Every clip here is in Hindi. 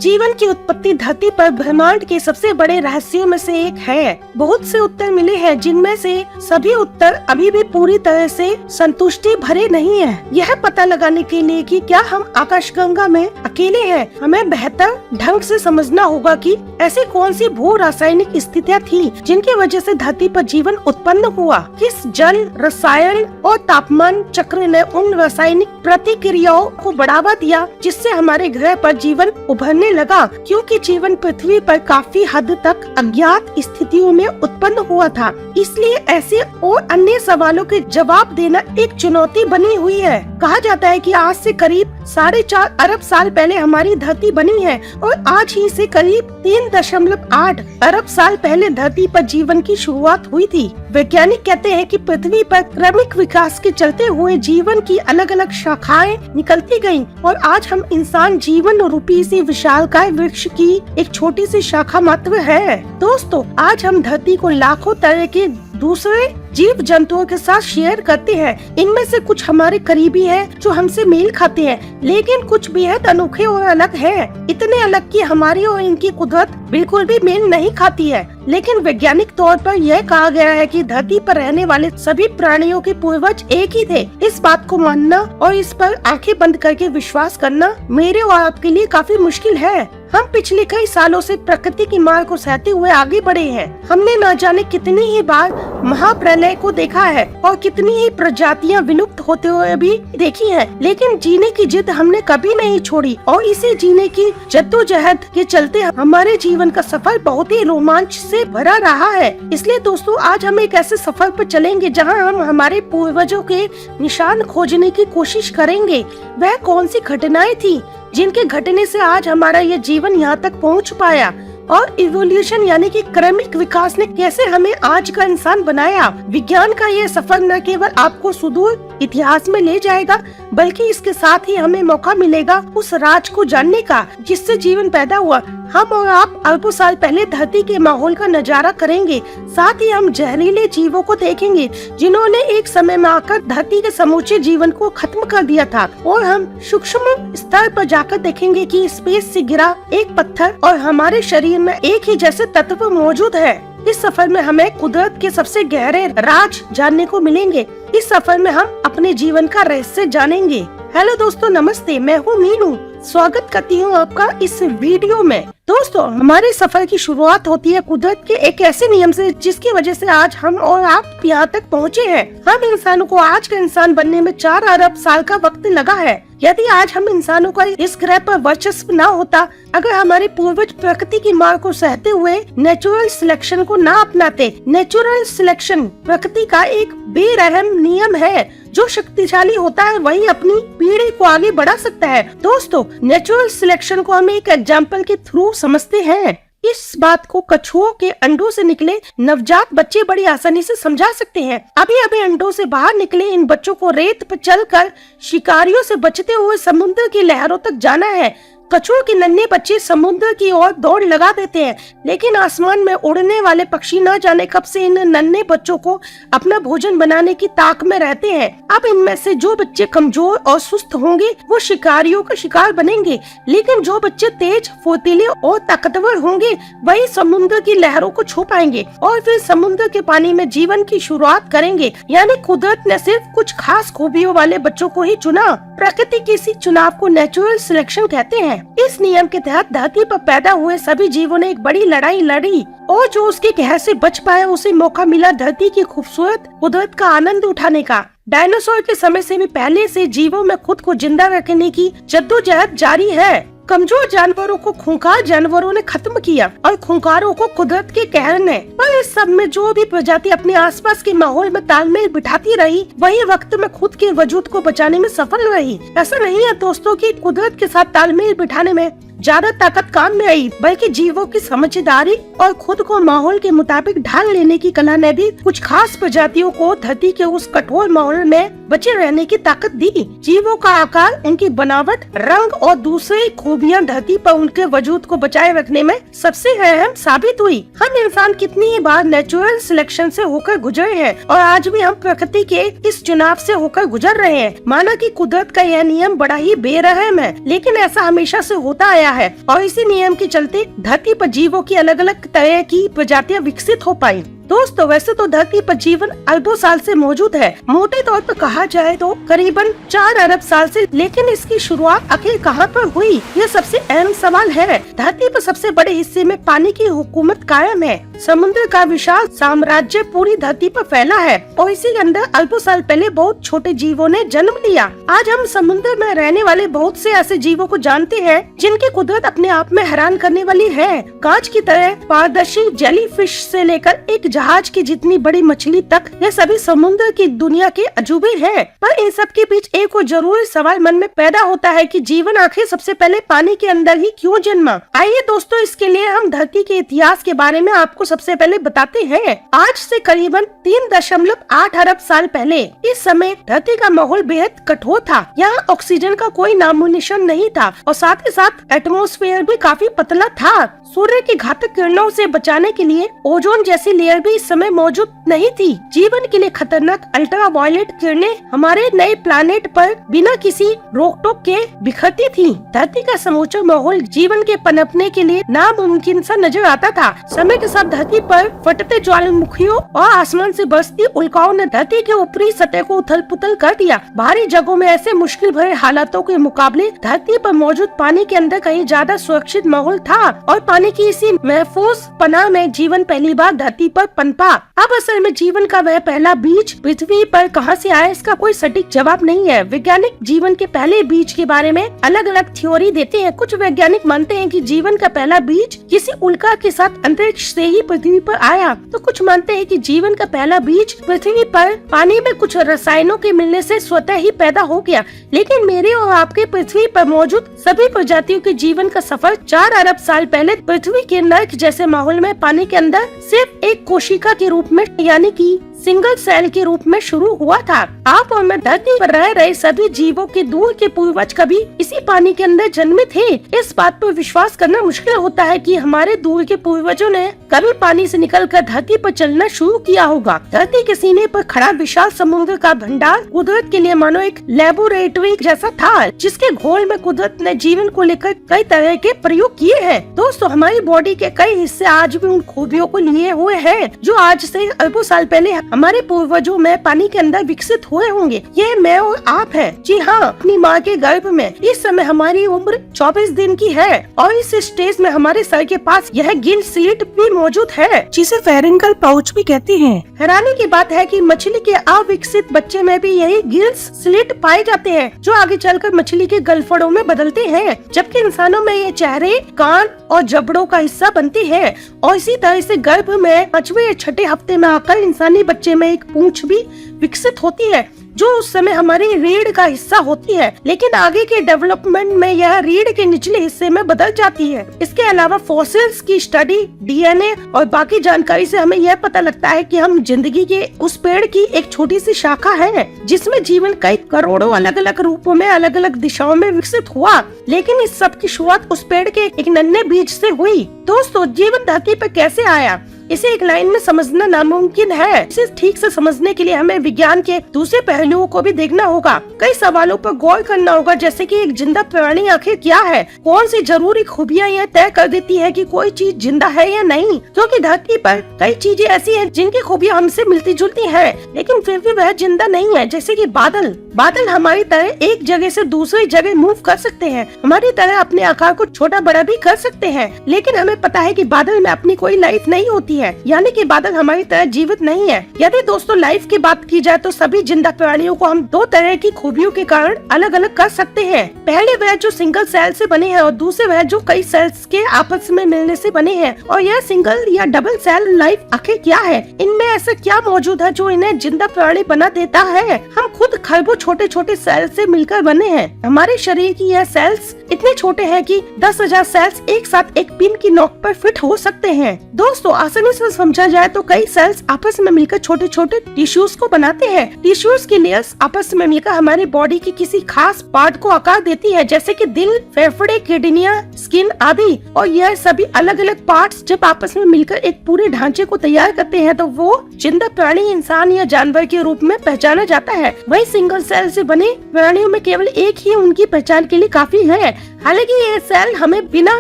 जीवन की उत्पत्ति धरती पर ब्रह्मांड के सबसे बड़े रहस्यों में से एक है। बहुत से उत्तर मिले हैं, जिनमें से सभी उत्तर अभी भी पूरी तरह से संतुष्टि भरे नहीं हैं। यह पता लगाने के लिए कि क्या हम आकाशगंगा में अकेले हैं, हमें बेहतर ढंग से समझना होगा कि ऐसी कौन सी भू रासायनिक स्थितियाँ थी जिनकी वजह से धरती पर जीवन उत्पन्न हुआ। किस जल, रसायन और तापमान चक्र ने उन रासायनिक प्रतिक्रियाओं को बढ़ावा दिया जिससे हमारे ग्रह पर जीवन उभरने लगा, क्योंकि जीवन पृथ्वी पर काफी हद तक अज्ञात स्थितियों में उत्पन्न हुआ था। इसलिए ऐसे और अन्य सवालों के जवाब देना एक चुनौती बनी हुई है। कहा जाता है कि आज से करीब 4.5 अरब साल पहले हमारी धरती बनी है और आज ही से करीब 3.8 अरब साल पहले धरती पर जीवन की शुरुआत हुई थी। वैज्ञानिक कहते हैं कि पृथ्वी पर क्रमिक विकास के चलते हुए जीवन की अलग अलग शाखाएं निकलती गयीं और आज हम इंसान जीवन रूपी इसी विशालकाय वृक्ष की एक छोटी सी शाखा मात्र है। दोस्तों, आज हम धरती को लाखों तरह के दूसरे जीव जंतुओं के साथ शेयर करते हैं। इनमें से कुछ हमारे करीबी हैं, जो हमसे मेल खाते हैं, लेकिन कुछ बेहद अनोखे और अलग हैं। इतने अलग कि हमारी और इनकी कुदरत बिल्कुल भी मेल नहीं खाती है। लेकिन वैज्ञानिक तौर पर यह कहा गया है कि धरती पर रहने वाले सभी प्राणियों के पूर्वज एक ही थे। इस बात को मानना और इस पर आंखें बंद करके विश्वास करना मेरे और आपके लिए काफी मुश्किल है। हम पिछले कई सालों से प्रकृति की मार को सहते हुए आगे बढ़े हैं। हमने न जाने कितनी ही बार महाप्रलय को देखा है और कितनी ही प्रजातियां विलुप्त होते हुए भी देखी हैं, लेकिन जीने की जिद हमने कभी नहीं छोड़ी और इसे जीने की जद्दोजहद के चलते हमारे जीवन का सफर बहुत ही रोमांच से भरा रहा है। इसलिए दोस्तों, आज हम एक ऐसे सफर पर चलेंगे जहां हम हमारे पूर्वजों के निशान खोजने की कोशिश करेंगे। वह कौन सी घटनाएं थी जिनके घटने से आज हमारा ये जीवन यहाँ तक पहुँच पाया, और इवोल्यूशन यानी कि क्रमिक विकास ने कैसे हमें आज का इंसान बनाया। विज्ञान का ये सफर न केवल आपको सुदूर इतिहास में ले जाएगा, बल्कि इसके साथ ही हमें मौका मिलेगा उस राज को जानने का जिससे जीवन पैदा हुआ। हम और आप अरबों साल पहले धरती के माहौल का नजारा करेंगे। साथ ही हम जहरीले जीवों को देखेंगे जिन्होंने एक समय में आकर धरती के समूचे जीवन को खत्म कर दिया था, और हम सूक्ष्म स्तर पर जाकर देखेंगे कि स्पेस से गिरा एक पत्थर और हमारे शरीर में एक ही जैसे तत्व मौजूद है। इस सफर में हमें कुदरत के सबसे गहरे राज जानने को मिलेंगे। इस सफर में हम अपने जीवन का रहस्य जानेंगे। हेलो दोस्तों, नमस्ते, मैं हूँ मीनू। स्वागत करती हूँ आपका इस वीडियो में। दोस्तों, हमारे सफर की शुरुआत होती है कुदरत के एक ऐसे नियम से जिसकी वजह से आज हम और आप यहाँ तक पहुँचे हैं। हम इंसानों को आज का इंसान बनने में 4 अरब साल का वक्त लगा है। यदि आज हम इंसानों का इस ग्रह पर वर्चस्व न होता, अगर हमारे पूर्वज प्रकृति की मार को सहते हुए नेचुरल सिलेक्शन को न अपनाते। नेचुरल सिलेक्शन प्रकृति का एक बेरहम नियम है। जो शक्तिशाली होता है वही अपनी पीढ़ी को आगे बढ़ा सकता है। दोस्तों, नेचुरल सिलेक्शन को हम एक एग्जाम्पल के थ्रू समझते हैं। इस बात को कछुओं के अंडों से निकले नवजात बच्चे बड़ी आसानी से समझा सकते हैं। अभी अभी अंडों से बाहर निकले इन बच्चों को रेत पर चलकर शिकारियों से बचते हुए समुद्र की लहरों तक जाना है। कछुओं के नन्हे बच्चे समुद्र की ओर दौड़ लगा देते हैं, लेकिन आसमान में उड़ने वाले पक्षी न जाने कब से इन नन्हे बच्चों को अपना भोजन बनाने की ताक में रहते हैं। अब इनमें से जो बच्चे कमजोर और सुस्त होंगे वो शिकारियों का शिकार बनेंगे, लेकिन जो बच्चे तेज, फुर्तीले और ताकतवर होंगे वही समुद्र की लहरों को छू पाएंगे और फिर समुद्र के पानी में जीवन की शुरुआत करेंगे। यानी कुदरत ने सिर्फ कुछ खास खूबियों वाले बच्चों को ही चुना। प्रकृति के इसी चुनाव को नेचुरल सिलेक्शन कहते हैं। इस नियम के तहत धरती पर पैदा हुए सभी जीवों ने एक बड़ी लड़ाई लड़ी और जो उसके कहर से बच पाया उसे मौका मिला धरती की खूबसूरत कुदरत का आनंद उठाने का। डायनासोर के समय से भी पहले से जीवों में खुद को जिंदा रखने की जद्दोजहद जारी है। कमजोर जानवरों को खूंखार जानवरों ने खत्म किया और खूंखारों को कुदरत के कहर ने। पर इस सब में जो भी प्रजाति अपने आसपास के माहौल में तालमेल बिठाती रही, वही वक्त में खुद के वजूद को बचाने में सफल रही। ऐसा नहीं है दोस्तों कि कुदरत के साथ तालमेल बिठाने में ज्यादा ताकत काम में आई, बल्कि जीवों की समझदारी और खुद को माहौल के मुताबिक ढाल लेने की कला ने भी कुछ खास प्रजातियों को धरती के उस कठोर माहौल में बचे रहने की ताकत दी। जीवों का आकार, उनकी बनावट, रंग और दूसरी खूबियां धरती पर उनके वजूद को बचाए रखने में सबसे अहम साबित हुई। हम इंसान कितनी ही बार नेचुरल सिलेक्शन से होकर गुजरे हैं और आज भी हम प्रकृति के इस चुनाव से होकर गुजर रहे हैं। माना कि कुदरत का यह नियम बड़ा ही बेरहम है, लेकिन ऐसा हमेशा से होता आया गया है और इसी नियम के चलते धरती पर जीवों की अलग अलग तरह की प्रजातियां विकसित हो पाई। दोस्तों वैसे तो धरती पर जीवन अरबों साल से मौजूद है, मोटे तौर पर कहा जाए तो करीबन 4 अरब साल से, लेकिन इसकी शुरुआत आखिर कहाँ पर हुई, यह सबसे अहम सवाल है। धरती पर सबसे बड़े हिस्से में पानी की हुकूमत कायम है। समुद्र का विशाल साम्राज्य पूरी धरती पर फैला है और इसी के अंदर अरबों साल पहले बहुत छोटे जीवों ने जन्म लिया। आज हम समुद्र में रहने वाले बहुत से ऐसे जीवों को जानते हैं जिनकी कुदरत अपने आप में हैरान करने वाली है। कांच की तरह पारदर्शी जेलीफिश से लेकर एक जहाज की जितनी बड़ी मछली तक, ये सभी समुद्र की दुनिया के अजूबे हैं। पर इन सब के बीच एक और जरूरी सवाल मन में पैदा होता है कि जीवन आखिर सबसे पहले पानी के अंदर ही क्यों जन्मा। आइए दोस्तों, इसके लिए हम धरती के इतिहास के बारे में आपको सबसे पहले बताते हैं। आज से करीबन 3.8 अरब साल पहले इस समय धरती का माहौल बेहद कठोर था। यहाँ ऑक्सीजन का कोई नामो निशान नहीं था और साथ ही साथ एटमॉस्फेयर भी काफी पतला था। सूर्य की घातक किरणों से बचाने के लिए ओजोन जैसी लेयर भी इस समय मौजूद नहीं थी। जीवन के लिए खतरनाक अल्ट्रावायलेट किरणें हमारे नए प्लानेट पर बिना किसी रोक टोक के बिखरती थी। धरती का समूचा माहौल जीवन के पनपने के लिए नामुमकिन सा नजर आता था। समय के साथ धरती पर फटते ज्वालामुखियों और आसमान से बरसती उल्काओं ने धरती के ऊपरी सतह को उथल पुथल कर दिया। बाहरी जगहों में ऐसे मुश्किल भरे हालातों के मुकाबले धरती पर मौजूद पानी के अंदर कहीं ज्यादा सुरक्षित माहौल था और पानी की इसी महफूज पनाह में जीवन पहली बार धरती पर पनपा। अब असल में जीवन का वह पहला बीज पृथ्वी पर कहां से आया, इसका कोई सटीक जवाब नहीं है। वैज्ञानिक जीवन के पहले बीज के बारे में अलग अलग थ्योरी देते हैं। कुछ वैज्ञानिक मानते हैं कि जीवन का पहला बीज किसी उल्का के साथ अंतरिक्ष से ही पृथ्वी पर आया, तो कुछ मानते हैं कि जीवन का पहला बीज पृथ्वी पर पानी में कुछ रसायनों के मिलने से स्वतः ही पैदा हो गया। लेकिन मेरे और आपके पृथ्वी पर मौजूद सभी प्रजातियों के जीवन का सफर 4 अरब साल पहले पृथ्वी के नर्क जैसे माहौल में पानी के अंदर सिर्फ एक कोशिका के रूप में, यानी कि सिंगल सेल के रूप में शुरू हुआ था। आप और मैं धरती पर रह रहे सभी जीवों के दूर के पूर्वज कभी इसी पानी के अंदर जन्मे थे। इस बात पर विश्वास करना मुश्किल होता है कि हमारे दूर के पूर्वजों ने कभी पानी से निकलकर धरती पर चलना शुरू किया होगा। धरती के सीने पर खड़ा विशाल समुद्र का भंडार कुदरत के लिए मानो एक लेबोरेटरी जैसा था, जिसके घोल में कुदरत ने जीवन को लेकर कई तरह के प्रयोग किए हैं। दोस्तों हमारी बॉडी के कई हिस्से आज भी उन खूबियों को लिए हुए हैं जो आज से अरबों साल पहले हमारे पूर्वजों में पानी के अंदर विकसित हुए होंगे। ये मैं और आप है। जी हाँ, अपनी माँ के गर्भ में इस समय हमारी उम्र 24 दिन की है और इस स्टेज में हमारे सर के पास यह गिल स्लिट भी मौजूद है, जिसे फेरेंकल पाउच भी कहते हैं। हैरानी की बात है कि मछली के अविकसित बच्चे में भी यही गिल स्लिट पाए जाते हैं, जो आगे चलकर मछली के गलफड़ों में बदलते हैं, जबकि इंसानों में ये चेहरे, कान और जबड़ों का हिस्सा बनती है। और इसी तरह से गर्भ में 5वें या 6ठे हफ्ते में आकर इंसानी बच्चे में एक पूंछ भी विकसित होती है, जो उस समय हमारी रीढ़ का हिस्सा होती है। लेकिन आगे के डेवलपमेंट में यह रीढ़ के निचले हिस्से में बदल जाती है। इसके अलावा फॉसिल्स की स्टडी, डीएनए और बाकी जानकारी से हमें यह पता लगता है कि हम जिंदगी के उस पेड़ की एक छोटी सी शाखा है, जिसमें जीवन कई करोड़ों अलग अलग रूपों में अलग अलग दिशाओं में विकसित हुआ। लेकिन इस सब की शुरुआत उस पेड़ के एक नन्हे बीज से हुई। दोस्तों जीवन धरती पर कैसे आया, इसे एक लाइन में समझना नामुमकिन है। इसे ठीक से समझने के लिए हमें विज्ञान के दूसरे पहलुओं को भी देखना होगा। कई सवालों पर गौर करना होगा, जैसे कि एक जिंदा प्राणी आखिर क्या है, कौन सी जरूरी खूबियां यह तय कर देती है कि कोई चीज जिंदा है या नहीं। क्योंकि धरती पर कई चीजें ऐसी हैं जिनकी खूबियां हमसे मिलती जुलती हैं, लेकिन फिर भी वह जिंदा नहीं है। जैसे कि बादल हमारी तरह एक जगह से दूसरी जगह मूव कर सकते हैं, हमारी तरह अपने आकार को छोटा बड़ा भी कर सकते हैं, लेकिन हमें पता है कि बादल में अपनी कोई लाइफ नहीं होती है, यानी कि बादल हमारी तरह जीवित नहीं है। यदि दोस्तों लाइफ की बात की जाए तो सभी जिंदा प्राणियों को हम 2 तरह की खूबियों के कारण अलग अलग कर सकते हैं। पहले वह जो सिंगल सेल से बने हैं और दूसरे वह जो कई सेल्स के आपस में मिलने से बने हैं। और यह सिंगल या डबल सेल लाइफ आखिर क्या है, इनमें ऐसा क्या मौजूद है जो इन्हें जिंदा प्राणी बना देता है। हम खुद खरबों छोटे छोटे सेल से मिलकर बने हैं। हमारे शरीर की यह सेल्स इतने छोटे हैं कि 10,000 सेल्स एक साथ एक पिन की नोक पर फिट हो सकते हैं। दोस्तों आसानी से समझा जाए तो कई सेल्स आपस में मिलकर छोटे छोटे टिश्यूज को बनाते हैं। टिश्यूज की लेयर्स आपस में मिलकर हमारी बॉडी की किसी खास पार्ट को आकार देती है, जैसे कि दिल, फेफड़े, किडनियां, स्किन आदि। और यह सभी अलग अलग पार्ट्स जब आपस में मिलकर एक पूरे ढांचे को तैयार करते हैं तो वो जिंदा प्राणी, इंसान या जानवर के रूप में पहचाना जाता है। वही सिंगल सेल से बने प्राणियों में केवल एक ही उनकी पहचान के लिए काफी है। हालांकि ये सेल हमें बिना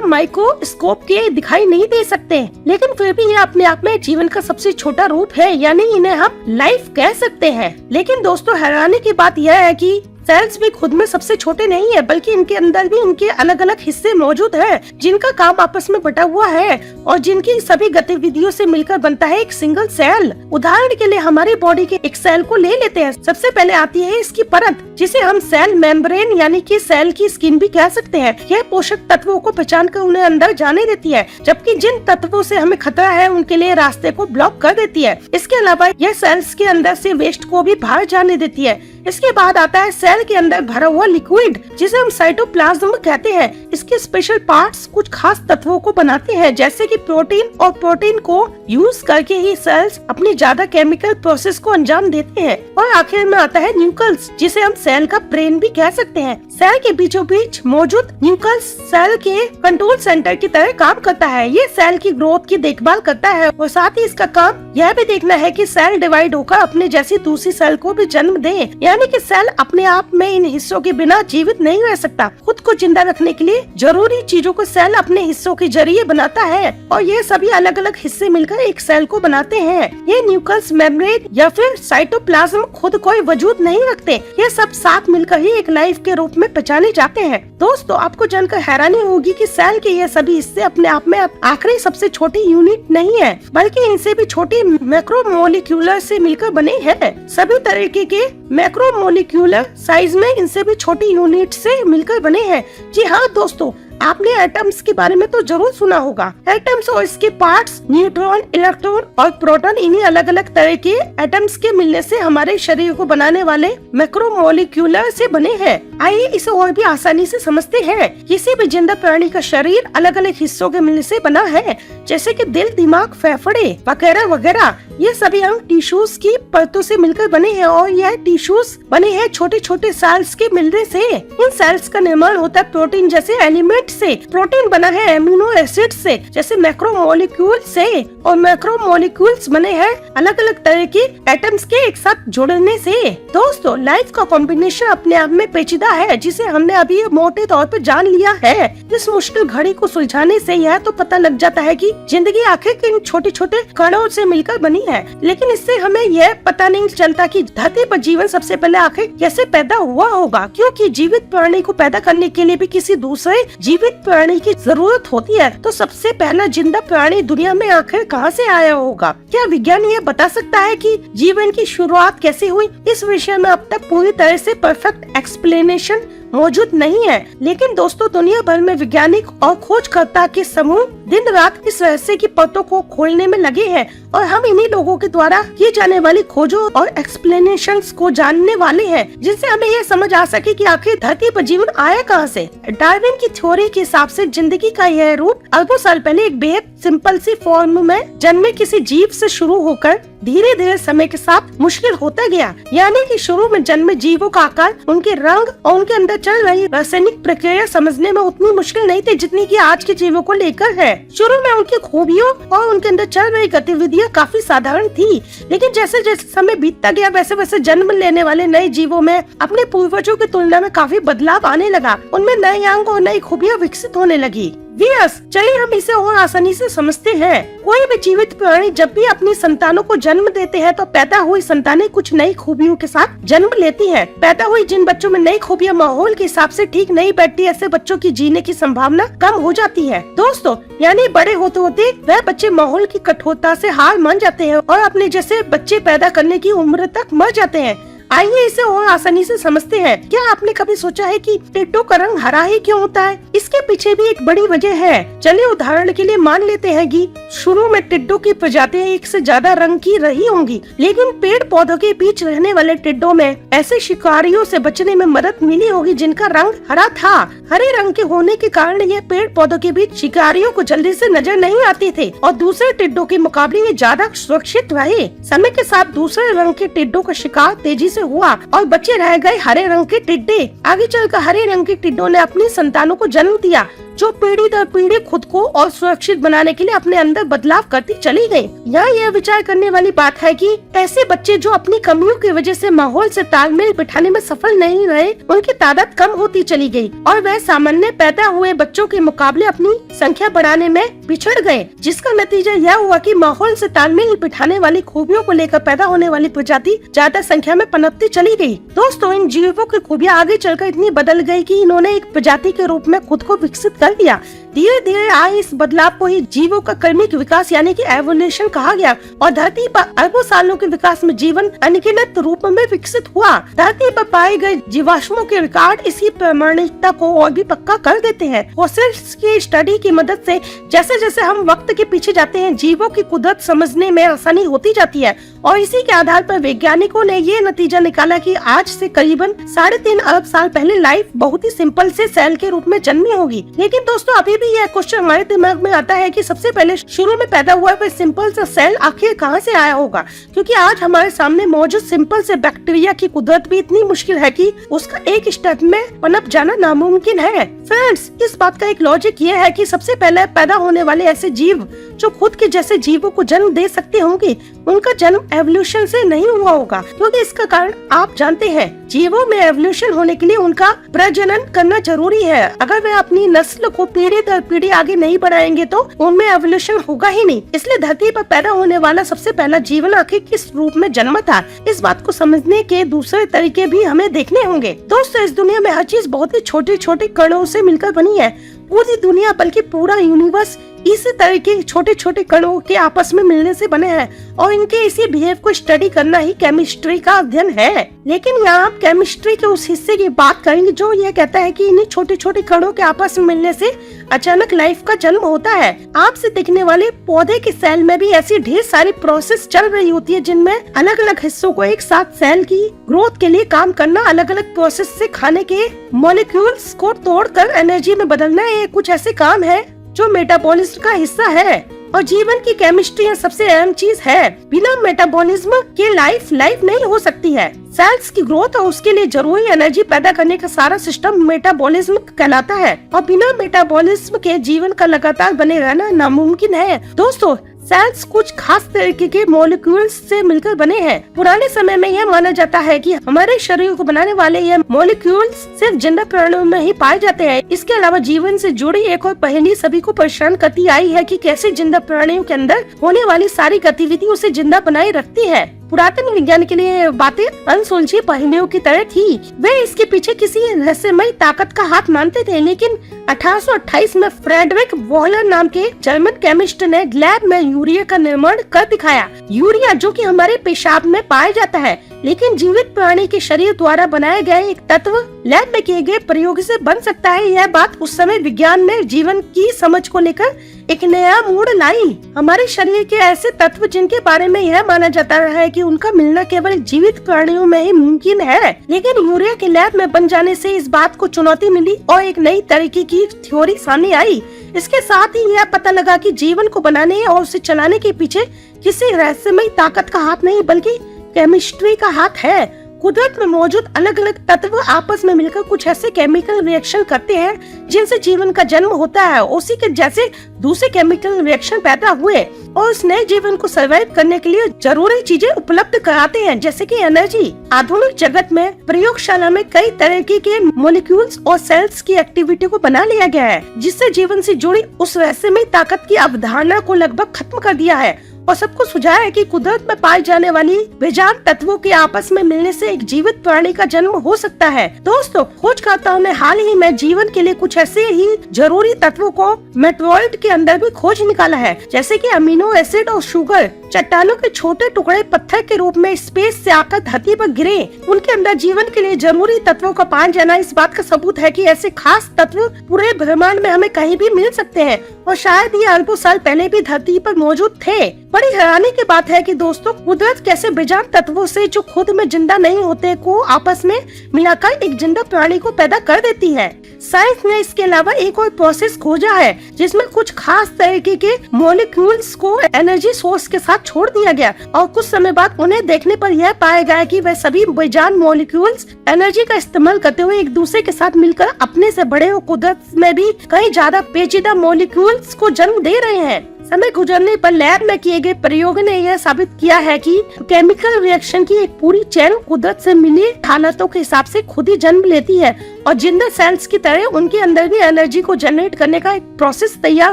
माइक्रोस्कोप के दिखाई नहीं दे सकते, लेकिन फिर भी ये अपने आप में जीवन का सबसे छोटा रूप है, यानी इन्हें हम लाइफ कह सकते हैं। लेकिन दोस्तों, हैरानी की बात यह है कि सेल्स भी खुद में सबसे छोटे नहीं है, बल्कि इनके अंदर भी उनके अलग अलग हिस्से मौजूद हैं, जिनका काम आपस में बटा हुआ है और जिनकी सभी गतिविधियों से मिलकर बनता है एक सिंगल सेल। उदाहरण के लिए हमारी बॉडी के एक सेल को ले लेते हैं। सबसे पहले आती है इसकी परत, जिसे हम सेल मेम्ब्रेन यानी कि सेल की स्किन भी कह सकते हैं। यह पोषक तत्वों को पहचान कर उन्हें अंदर जाने देती है, जबकि जिन तत्वों से हमें खतरा है उनके लिए रास्ते को ब्लॉक कर देती है। इसके अलावा यह सेल्स के अंदर से वेस्ट को भी बाहर जाने देती है। इसके बाद आता है सेल के अंदर भरा हुआ लिक्विड, जिसे हम साइटोप्लाज्म कहते हैं। इसके स्पेशल पार्ट्स कुछ खास तत्वों को बनाते हैं, जैसे कि प्रोटीन, और प्रोटीन को यूज करके ही सेल्स अपनी ज्यादा केमिकल प्रोसेस को अंजाम देते हैं। और आखिर में आता है न्यूक्लियस, जिसे हम सेल का ब्रेन भी कह सकते हैं। सेल के बीचों बीच मौजूद न्यूक्लियस सेल के कंट्रोल सेंटर की तरह काम करता है। ये सेल की ग्रोथ की देखभाल करता है और साथ ही इसका काम यह भी देखना है कि सेल डिवाइड होकर अपने जैसी दूसरी सेल को भी जन्म दे, यानी कि सेल अपने आप में इन हिस्सों के बिना जीवित नहीं रह सकता। खुद को जिंदा रखने के लिए जरूरी चीजों को सेल अपने हिस्सों के जरिए बनाता है और ये सभी अलग अलग हिस्से मिलकर एक सेल को बनाते हैं। ये न्यूक्लियस, मेम्ब्रेन या फिर साइटोप्लाज्म खुद कोई वजूद नहीं रखते, ये सब साथ मिलकर ही एक लाइफ के रूप में पहचाने जाते हैं। दोस्तों, आपको जानकर हैरानी होगी कि सेल के ये सभी हिस्से अपने आप में आखिरी सबसे छोटी यूनिट नहीं है, बल्कि इनसे भी छोटी मैक्रोमोलिक्यूलर से मिलकर बने हैं। सभी तरीके के मैक्रोमोलिक्यूलर साइज में इनसे भी छोटी यूनिट से मिलकर बने हैं। जी हाँ दोस्तों, आपने एटम्स के बारे में तो जरूर सुना होगा। एटम्स और इसके पार्ट्स, न्यूट्रॉन, इलेक्ट्रॉन और प्रोटॉन, इन्हीं अलग अलग तरह के एटम्स के मिलने से हमारे शरीर को बनाने वाले मैक्रोमोलिक्यूलर से बने हैं। आइए इसे और भी आसानी से समझते हैं। किसी भी जिंदा प्राणी का शरीर अलग अलग हिस्सों के मिलने से बना है, जैसे कि दिल, दिमाग, फेफड़े वगैरह वगैरह। ये सभी अंग टिश्यूज की परतों से मिलकर बने हैं और यह टिश्यूज बने हैं छोटे छोटे सेल्स के मिलने से। इन सेल्स का निर्माण होता है प्रोटीन जैसे एलिमेंट से। प्रोटीन बना है एमिनो एसिड से, जैसे मैक्रोमोलिक्यूल से, और मैक्रोमोलिक्यूल्स बने हैं अलग अलग तरह के एटम्स के एक साथ जुड़ने से। दोस्तों, लाइफ का कॉम्बिनेशन अपने आप में पेचीदा है, जिसे हमने अभी मोटे तौर पर जान लिया है। इस मुश्किल घड़ी को सुलझाने से यह तो पता लग जाता है कि जिंदगी आखिर किन छोटे छोटे कणों से मिलकर बनी है, लेकिन इससे हमें यह पता नहीं चलता कि धरती पर जीवन सबसे पहले आखिर कैसे पैदा हुआ होगा, क्योंकि जीवित प्राणी को पैदा करने के लिए भी किसी दूसरे जीवित प्राणी की जरूरत होती है। तो सबसे पहला जिंदा प्राणी दुनिया में आखिर कहां से आया होगा? क्या विज्ञान ये बता सकता है कि जीवन की शुरुआत कैसे हुई? इस विषय में अब तक पूरी तरह से परफेक्ट एक्सप्लेनेशन मौजूद नहीं है, लेकिन दोस्तों, दुनिया भर में वैज्ञानिक और खोजकर्ता के समूह दिन रात इस रहस्य की परतों को खोलने में लगे हैं और हम इन्हीं लोगों के द्वारा की जाने वाली खोजों और एक्सप्लेनेशंस को जानने वाले हैं, जिससे हमें यह समझ आ सके कि आखिर धरती पर जीवन आया कहां से। डार्विन की थ्योरी के हिसाब से जिंदगी का यह रूप अरबों साल पहले एक बेहद सिंपल सी फॉर्म में जन्मे किसी जीव से शुरू होकर धीरे धीरे समय के साथ मुश्किल होता गया। यानी कि शुरू में जन्मे जीवों का आकार, उनके रंग और उनके अंदर चल रही रासायनिक प्रक्रिया समझने में उतनी मुश्किल नहीं थी जितनी कि आज के जीवों को लेकर है। शुरू में उनकी खूबियों और उनके अंदर चल रही गतिविधियां काफी साधारण थी, लेकिन जैसे जैसे समय बीतता गया वैसे वैसे जन्म लेने वाले नए जीवों में अपने पूर्वजों की तुलना में काफी बदलाव आने लगा। उनमें नए अंग और नई खूबियां विकसित होने लगी। चलिए हम इसे और आसानी से समझते हैं। कोई भी जीवित प्राणी जब भी अपनी संतानों को जन्म देते हैं तो पैदा हुई संतानें कुछ नई खूबियों के साथ जन्म लेती हैं। पैदा हुई जिन बच्चों में नई खूबियां माहौल के हिसाब से ठीक नहीं बैठती, ऐसे बच्चों की जीने की संभावना कम हो जाती है। दोस्तों, यानी बड़े होते होते वह बच्चे माहौल की कठोरता से हार मान जाते हैं और अपने जैसे बच्चे पैदा करने की उम्र तक मर जाते हैं। आइए इसे और आसानी से समझते हैं। क्या आपने कभी सोचा है कि टिड्डों का रंग हरा ही क्यों होता है? इसके पीछे भी एक बड़ी वजह है। चलिए उदाहरण के लिए मान लेते हैं कि शुरू में टिड्डों की प्रजातियां एक से ज्यादा रंग की रही होंगी, लेकिन पेड़ पौधों के बीच रहने वाले टिड्डों में ऐसे शिकारियों से बचने में मदद मिली होगी जिनका रंग हरा था। हरे रंग के होने के कारण ये पेड़ पौधों के बीच शिकारियों को जल्दी से नजर नहीं आते थे और दूसरे टिड्डों के मुकाबले ये ज्यादा सुरक्षित रहे। समय के साथ दूसरे रंग के टिड्डों का शिकार तेजी से हुआ और बच्चे रह गए हरे रंग के टिड्डे। आगे चलकर हरे रंग के टिड्डों ने अपनी संतानों को जन्म दिया जो पीढ़ी दर पीढ़ी खुद को और सुरक्षित बनाने के लिए अपने अंदर बदलाव करती चली गई। यहाँ यह विचार करने वाली बात है कि ऐसे बच्चे जो अपनी कमियों की वजह से माहौल से तालमेल बिठाने में सफल नहीं रहे, उनकी तादाद कम होती चली गई और वह सामान्य पैदा हुए बच्चों के मुकाबले अपनी संख्या बढ़ाने में पिछड़ गए, जिसका नतीजा यह हुआ कि माहौल से तालमेल बिठाने वाली खूबियों को लेकर पैदा होने वाली प्रजाति ज्यादा संख्या में पनपती चली गई। दोस्तों, इन जीवों की खूबियां आगे चलकर इतनी बदल गई कि इन्होंने एक प्रजाति के रूप में खुद को विकसित कर लिया। धीरे धीरे आए इस बदलाव को ही जीवों का क्रमिक विकास यानी कि एवोल्यूशन कहा गया और धरती पर अरबों सालों के विकास में जीवन अनगिनत रूप में विकसित हुआ। धरती पर पाए गए जीवाश्मों के रिकॉर्ड इसी प्रामाणिकता को और भी पक्का कर देते हैं। फॉसिल्स की स्टडी की मदद से जैसे जैसे हम वक्त के पीछे जाते हैं, जीवों की कुदरत समझने में आसानी होती जाती है और इसी के आधार पर वैज्ञानिकों ने ये नतीजा निकाला कि आज से करीबन 3.5 अरब साल पहले लाइफ बहुत ही सिंपल से सेल के रूप में जन्मी होगी। लेकिन दोस्तों, अभी भी यह क्वेश्चन हमारे दिमाग में आता है कि सबसे पहले शुरू में पैदा हुआ वह सिंपल सा सेल आखिर कहाँ से आया होगा, क्योंकि आज हमारे सामने मौजूद सिंपल से बैक्टीरिया की कुदरत भी इतनी मुश्किल है कि उसका एक स्टेप में पनप जाना नामुमकिन है। फ्रेंड्स, इस बात का एक लॉजिक ये है कि सबसे पहले पैदा होने वाले ऐसे जीव जो खुद के जैसे जीवों को जन्म दे सकते होंगे, उनका जन्म एवोल्यूशन से नहीं हुआ होगा, क्योंकि इसका कारण आप जानते हैं, जीवों में एवोल्यूशन होने के लिए उनका प्रजनन करना जरूरी है। अगर वे अपनी नस्ल को पीढ़ी दर पीढ़ी आगे नहीं बढ़ाएंगे तो उनमें एवोल्यूशन होगा ही नहीं। इसलिए धरती पर पैदा होने वाला सबसे पहला जीवन आखिर किस रूप में जन्मा था, इस बात को समझने के दूसरे तरीके भी हमें देखने होंगे। दोस्तों, इस दुनिया में हर चीज बहुत ही छोटे छोटे कणों से मिलकर बनी है। पूरी दुनिया बल्कि पूरा यूनिवर्स इसी तरह के छोटे छोटे कणों के आपस में मिलने से बने हैं और इनके इसी बिहेव को स्टडी करना ही केमिस्ट्री का अध्ययन है। लेकिन यहाँ आप केमिस्ट्री के उस हिस्से की बात करेंगे जो ये कहता है कि इन्हीं छोटे छोटे कणों के आपस में मिलने से अचानक लाइफ का जन्म होता है। आपसे दिखने वाले पौधे के सेल में भी ऐसी ढेर सारी प्रोसेस चल रही होती है, जिनमें अलग अलग हिस्सों को एक साथ सेल की ग्रोथ के लिए काम करना, अलग अलग प्रोसेस से खाने के मॉलिक्यूल्स को तोड़कर एनर्जी में बदलना, ये कुछ ऐसे काम है जो मेटाबॉलिज्म का हिस्सा है। और जीवन की केमिस्ट्री यह सबसे अहम चीज है। बिना मेटाबॉलिज्म के लाइफ नहीं हो सकती है। सेल्स की ग्रोथ और उसके लिए जरूरी एनर्जी पैदा करने का सारा सिस्टम मेटाबॉलिज्म कहलाता है और बिना मेटाबॉलिज्म के जीवन का लगातार बने रहना नामुमकिन है। दोस्तों, सेल्स कुछ खास तरीके के मॉलिक्यूल्स से मिलकर बने हैं। पुराने समय में यह माना जाता है कि हमारे शरीर को बनाने वाले ये मॉलिक्यूल्स सिर्फ जिंदा प्राणियों में ही पाए जाते हैं। इसके अलावा जीवन से जुड़ी एक और पहेली सभी को परेशान करती आई है कि कैसे जिंदा प्राणियों के अंदर होने वाली सारी गतिविधि उसे जिंदा बनाए रखती है। पुरातन विज्ञान के लिए बातें अनसुलझी पहेलियों की तरह थी। वे इसके पीछे किसी रहस्यमय ताकत का हाथ मानते थे, लेकिन 1828 में फ्रेडरिक वॉलर नाम के जर्मन केमिस्ट ने लैब में यूरिया का निर्माण कर दिखाया। यूरिया जो कि हमारे पेशाब में पाया जाता है, लेकिन जीवित प्राणी के शरीर द्वारा बनाए गए एक तत्व लैब में किए गए प्रयोग से बन सकता है। यह बात उस समय विज्ञान ने जीवन की समझ को लेकर एक नया मोड़ लाई। हमारे शरीर के ऐसे तत्व जिनके बारे में यह माना जाता है कि उनका मिलना केवल जीवित प्राणियों में ही मुमकिन है, लेकिन यूरिया के लैब में बन जाने से इस बात को चुनौती मिली और एक नई तरीके की थ्योरी सामने आई। इसके साथ ही यह पता लगा कि जीवन को बनाने और उसे चलाने के पीछे किसी रहस्यमय ताकत का हाथ नहीं बल्कि केमिस्ट्री का हाथ है। कुदरत में मौजूद अलग अलग तत्व आपस में मिलकर कुछ ऐसे केमिकल रिएक्शन करते हैं जिनसे जीवन का जन्म होता है। उसी के जैसे दूसरे केमिकल रिएक्शन पैदा हुए और उस नए जीवन को सर्वाइव करने के लिए जरूरी चीजें उपलब्ध कराते हैं, जैसे कि एनर्जी। आधुनिक जगत में प्रयोगशाला में कई तरह के मॉलिक्यूल्स और सेल्स की एक्टिविटी को बना लिया गया है, जिससे जीवन से जुड़ी उस रहस्यमय ताकत की अवधारणा को लगभग खत्म कर दिया है और सबको सुझाया है कि कुदरत में पाए जाने वाली बेजान तत्वों के आपस में मिलने से एक जीवित प्राणी का जन्म हो सकता है। दोस्तों, खोजकर्ताओं ने हाल ही में जीवन के लिए कुछ ऐसे ही जरूरी तत्वों को मेटरॉइड के अंदर भी खोज निकाला है, जैसे कि अमीनो एसिड और शुगर। चट्टानों के छोटे टुकड़े पत्थर के रूप में स्पेस से आकर धरती पर गिरे, उनके अंदर जीवन के लिए जरूरी तत्वों का पाया जाना इस बात का सबूत है कि ऐसे खास तत्व पूरे ब्रह्मांड में हमें कहीं भी मिल सकते हैं और शायद ये अरबों साल पहले भी धरती पर मौजूद थे। बड़ी हैरानी की बात है कि दोस्तों कुदरत कैसे बेजान तत्वों से जो खुद में जिंदा नहीं होते को आपस में मिलाकर एक जिंदा प्राणी को पैदा कर देती है। साइंस ने इसके अलावा एक और प्रोसेस खोजा है जिसमें कुछ खास तरीके के मॉलिक्यूल्स को एनर्जी सोर्स के साथ छोड़ दिया गया और कुछ समय बाद उन्हें देखने पर यह पाया गया कि वह सभी बेजान मॉलिक्यूल्स एनर्जी का इस्तेमाल करते हुए एक दूसरे के साथ मिलकर अपने से बड़े और कुदरत में भी कई ज्यादा पेचीदा मॉलिक्यूल्स को जन्म दे रहे हैं। समय गुजरने पर लैब में किए गए प्रयोगों ने यह साबित किया है कि केमिकल रिएक्शन की एक पूरी चेन कुदरत से मिली हालतों के हिसाब से खुद ही जन्म लेती है और जिंदा सेल्स की तरह उनके अंदर भी एनर्जी को जनरेट करने का एक प्रोसेस तैयार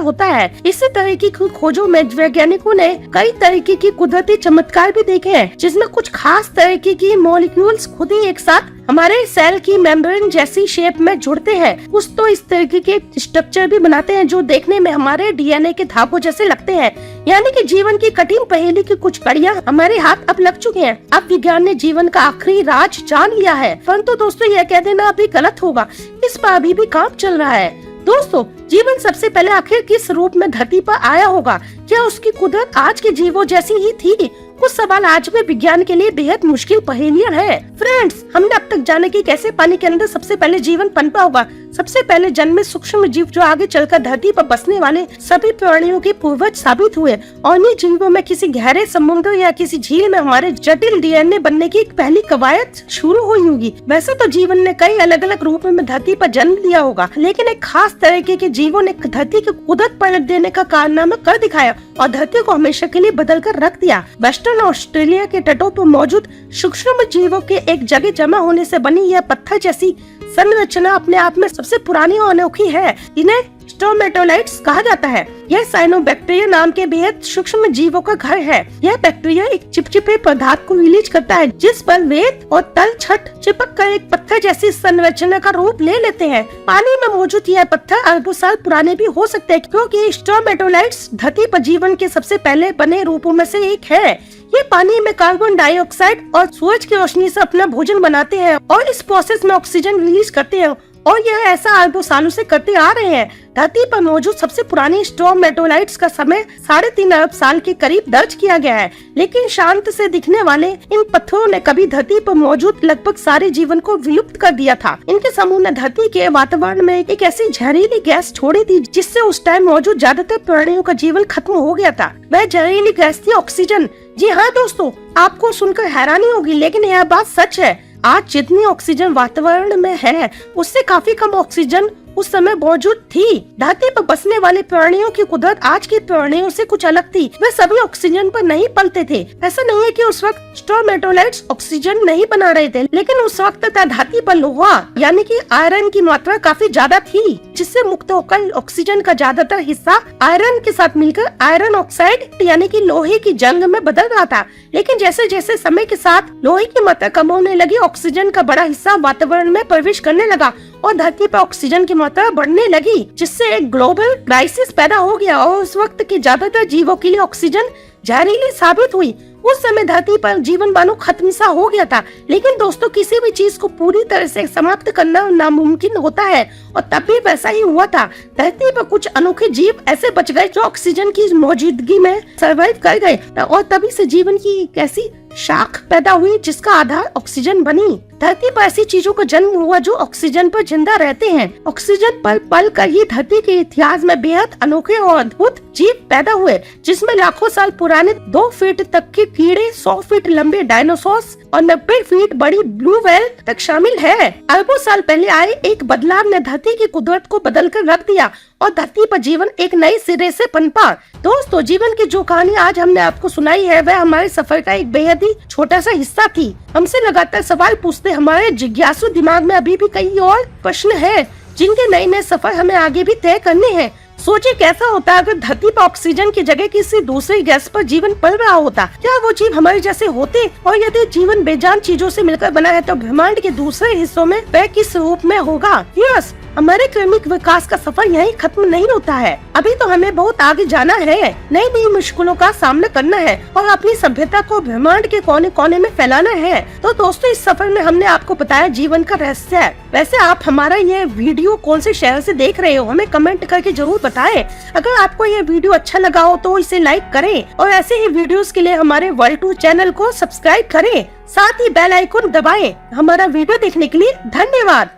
होता है। इसी तरह की खोजों में वैज्ञानिकों ने कई तरीके की कुदरती चमत्कार भी देखे हैं जिसमें कुछ खास तरीके की मॉलिक्यूल्स खुद ही एक साथ हमारे सेल की मेम्ब्रेन जैसी शेप में जुड़ते हैं। कुछ तो इस तरीके के स्ट्रक्चर भी बनाते हैं जो देखने में हमारे डीएनए के धागों जैसे लगते हैं। यानी कि जीवन की कठिन पहेली की कुछ कड़ियां हमारे हाथ अब लग चुके हैं। अब विज्ञान ने जीवन का आखिरी राज जान लिया है, परंतु दोस्तों यह कह देना अभी गलत होगा। इस पर अभी भी काम चल रहा है। दोस्तों जीवन सबसे पहले आखिर किस रूप में धरती पर आया होगा? क्या उसकी कुदरत आज के जीवों जैसी ही थी? कुछ सवाल आज भी विज्ञान के लिए बेहद मुश्किल पहेलियां हैं। फ्रेंड्स, हमने अब तक जाने की कैसे पानी के अंदर सबसे पहले जीवन पनपा होगा। सबसे पहले जन्मे सूक्ष्म जीव जो आगे चलकर धरती पर बसने वाले सभी प्राणियों के पूर्वज साबित हुए और इन्हीं जीवों में किसी गहरे समुद्र या किसी झील में हमारे जटिल डीएनए बनने की एक पहली कवायद शुरू हुई होगी। वैसे तो जीवन ने कई अलग अलग रूपों में धरती पर जन्म लिया होगा, लेकिन एक खास तरीके के जीवों ने धरती की कुदरत पलट देने का कारनामा कर दिखाया और धरती को हमेशा के लिए बदल कर रख दिया। वेस्टर्न ऑस्ट्रेलिया के तटों पर मौजूद सूक्ष्म जीवों के एक जगह जमा होने से बनी यह पत्थर जैसी संरचना अपने आप में सबसे पुरानी और अनोखी है। इन्हें स्ट्रोमेटोलाइट्स कहा जाता है। यह साइनोबैक्टीरिया नाम के बेहद सूक्ष्म जीवों का घर है। यह बैक्टीरिया एक चिपचिपे पदार्थ को रिलीज करता है जिस पर रेत और तल छट चिपक कर एक पत्थर जैसी संरचना का रूप ले लेते हैं। पानी में मौजूद यह पत्थर अरबों साल पुराने भी हो सकते हैं क्योंकि स्ट्रोमेटोलाइट्स धरती पर जीवन के सबसे पहले बने रूपों में से एक है। ये पानी में कार्बन डाइऑक्साइड और सूरज की रोशनी से अपना भोजन बनाते हैं और इस प्रोसेस में ऑक्सीजन रिलीज करते हैं और यह ऐसा अरबों सालों से करते आ रहे हैं। धरती पर मौजूद सबसे पुरानी स्ट्रोमेटोलाइट्स का समय 3.5 अरब साल के करीब दर्ज किया गया है, लेकिन शांत से दिखने वाले इन पत्थरों ने कभी धरती पर मौजूद लगभग सारे जीवन को विलुप्त कर दिया था। इनके समूह ने धरती के वातावरण में एक ऐसी जहरीली गैस छोड़ी थी जिससे उस टाइम मौजूद ज्यादातर प्राणियों का जीवन खत्म हो गया था। वह जहरीली गैस थी ऑक्सीजन। जी हाँ दोस्तों, आपको सुनकर हैरानी होगी, लेकिन यह बात सच है। आज जितनी ऑक्सीजन वातावरण में है उससे काफी कम ऑक्सीजन उस समय मौजूद थी। धरती पर बसने वाले प्राणियों की कुदरत आज के प्राणियों से कुछ अलग थी। वे सभी ऑक्सीजन पर नहीं पलते थे। ऐसा नहीं है कि उस वक्त स्ट्रोमेटोलाइट्स ऑक्सीजन नहीं बना रहे थे, लेकिन उस वक्त धरती पर लोहा यानी कि आयरन की मात्रा काफी ज्यादा थी, जिससे मुक्त होकर ऑक्सीजन का ज्यादातर हिस्सा आयरन के साथ मिलकर आयरन ऑक्साइड यानी कि लोहे की जंग में बदल रहा था। लेकिन जैसे जैसे समय के साथ लोहे की मात्रा कम होने लगी, ऑक्सीजन का बड़ा हिस्सा वातावरण में प्रवेश करने लगा और धरती पर ऑक्सीजन की मात्रा बढ़ने लगी, जिससे एक ग्लोबल क्राइसिस पैदा हो गया और उस वक्त के ज्यादातर जीवों के लिए ऑक्सीजन जहरीली साबित हुई। उस समय धरती पर जीवन मानो खत्म सा हो गया था। लेकिन दोस्तों, किसी भी चीज को पूरी तरह से समाप्त करना नामुमकिन होता है और तब भी वैसा ही हुआ था। धरती पर कुछ अनोखे जीव ऐसे बच गए जो ऑक्सीजन की मौजूदगी में सर्वाइव कर गए और तभी से जीवन की एक ऐसी शाख पैदा हुई जिसका आधार ऑक्सीजन बनी। धरती पर ऐसी चीजों का जन्म हुआ जो ऑक्सीजन पर जिंदा रहते हैं। ऑक्सीजन पर पल कर ही धरती के इतिहास में बेहद अनोखे और अद्भुत जीव पैदा हुए, जिसमें लाखों साल पुराने 2 फीट तक के कीड़े, 100 फीट लंबे डायनासोर्स और 90 फीट बड़ी ब्लू व्हेल तक शामिल है। अरबों साल पहले आए एक बदलाव ने धरती की कुदरत को बदल कर रख दिया और धरती पर जीवन एक नए सिरे से पनपा। दोस्तों, जीवन की जो कहानी आज हमने आपको सुनाई है वह हमारे सफर का एक बेहद ही छोटा सा हिस्सा थी। हमसे लगातार सवाल पूछते हमारे जिज्ञासु दिमाग में अभी भी कई और प्रश्न हैं जिनके नए नए सफर हमें आगे भी तय करने हैं। सोचिए कैसा होता अगर धरती पर ऑक्सीजन की जगह किसी दूसरी गैस पर जीवन पल रहा होता। क्या वो जीव हमारे जैसे होते? और यदि जीवन बेजान चीजों से मिलकर बना है तो ब्रह्मांड के दूसरे हिस्सों में वह किस रूप में होगा? यस, हमारे क्रमिक विकास का सफर यहीं खत्म नहीं होता है। अभी तो हमें बहुत आगे जाना है, नई नई मुश्किलों का सामना करना है और अपनी सभ्यता को ब्रह्मांड के कोने कोने में फैलाना है। तो दोस्तों, इस सफर में हमने आपको बताया जीवन का रहस्य। वैसे आप हमारा ये वीडियो कौन से शहर से देख रहे हो हमें कमेंट करके जरूर बताएं। अगर आपको ये वीडियो अच्छा लगा हो तो इसे लाइक करें और ऐसे ही वीडियोस के लिए हमारे वर्ल्ड टूर चैनल को सब्सक्राइब करें, साथ ही बेल आइकन दबाएं। हमारा वीडियो देखने के लिए धन्यवाद।